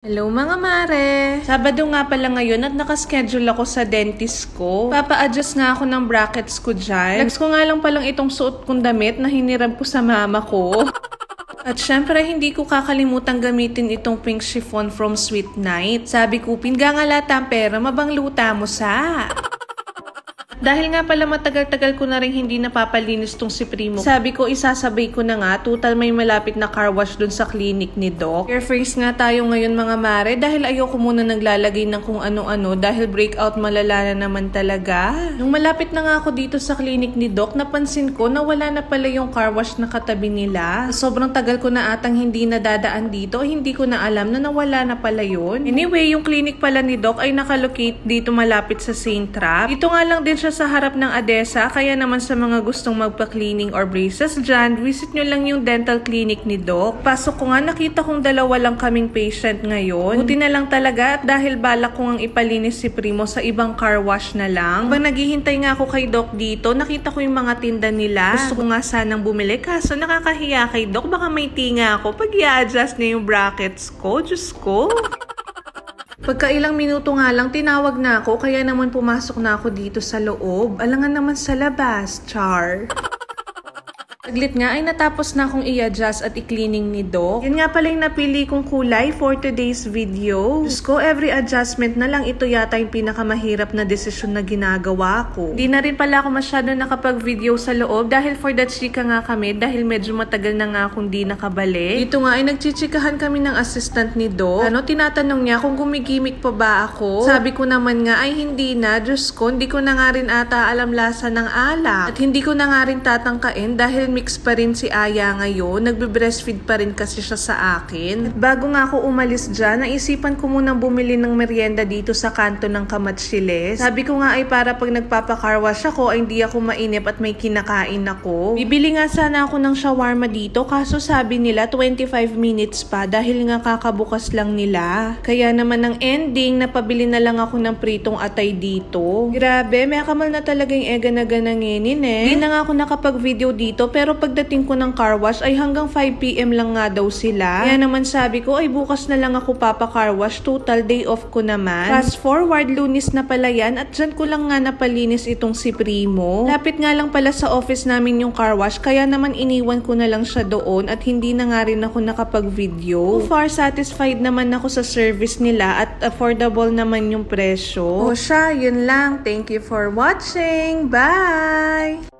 Hello mga mare! Sabado nga pala ngayon at nakaschedule ako sa dentist ko. Papa-adjust nga ako ng brackets ko dyan. Lags ko nga lang palang itong suot kong damit na hiniram ko sa mama ko. At syempre, hindi ko kakalimutan gamitin itong pink chiffon from Sweet Night. Sabi ko, pingangalata ang pera, mabangluta mo sa... Dahil nga pala matagal-tagal ko na rin hindi napapalinis tong si Primo. Sabi ko, isasabay ko na nga. Total may malapit na car wash dun sa clinic ni Doc. Carefreeze nga tayo ngayon mga mare dahil ayoko muna naglalagay ng kung ano-ano dahil breakout malala na naman talaga. Nung malapit na nga ako dito sa clinic ni Doc, napansin ko na wala na pala yung car wash na katabi nila. Sobrang tagal ko na atang hindi nadadaan dito. Hindi ko na alam na nawala na pala yun. Anyway, yung clinic pala ni Doc ay nakalocate dito malapit sa Saint Trap. Ito nga lang din siya sa harap ng ADESA, kaya naman sa mga gustong magpa-cleaning or braces dyan, visit nyo lang yung dental clinic ni Doc. Pasok ko nga, nakita kong dalawa lang kaming patient ngayon. Buti na lang talaga at dahil balak ko ngang ipalinis si Primo sa ibang car wash na lang. Habang naghihintay nga ako kay Doc dito, nakita ko yung mga tinda nila. Gusto ko nga sanang bumili kaso nakakahiya kay Doc, baka may tinga ako pag i-adjust niya yung brackets ko. Diyos ko! Pagkailang minuto nga lang, tinawag na ako, kaya naman pumasok na ako dito sa loob. Alangan naman sa labas, char. Saglit nga ay natapos na akong i-adjust at i-cleaning ni Doc. Yan nga pala yung napili kong kulay for today's video. Diyos ko, every adjustment na lang, ito yata yung pinakamahirap na desisyon na ginagawa ko. Di na rin pala ako masyado nakapag-video sa loob dahil for that chika nga kami dahil medyo matagal na nga akong di nakabalik. Dito nga ay nagchichikahan kami ng assistant ni Doc. Tinatanong niya kung gumigimik pa ba ako. Sabi ko naman nga ay hindi na. Diyos ko, hindi ko na nga rin ata alam lasa ng alak. At hindi ko na nga rin tatangkain dahil mix pa rin si Aya ngayon. Nagbe-breastfeed pa rin kasi siya sa akin. At bago nga ako umalis dyan, naisipan ko munang bumili ng merienda dito sa kanto ng Kamatshiles. Sabi ko nga ay para pag nagpapakarwash ako ay hindi ako mainip at may kinakain ako. Bibili nga sana ako ng shawarma dito kaso sabi nila 25 minutes pa dahil nga kakabukas lang nila. Kaya naman ang ending, napabili na lang ako ng pritong atay dito. Grabe, may kamal na talaga yung ega na gananginin eh. Hindi na nga ako nakapag-video dito pero pagdating ko ng car wash ay hanggang 5 PM lang nga daw sila. Kaya naman sabi ko ay bukas na lang ako papa-car wash. Total day off ko naman. Fast forward, Lunes na pala yan at dyan ko lang nga napalinis itong si Primo. Lapit nga lang pala sa office namin yung car wash kaya naman iniwan ko na lang siya doon at hindi na nga rin ako nakapag-video. So far, satisfied naman ako sa service nila at affordable naman yung presyo. O siya, yun lang. Thank you for watching. Bye!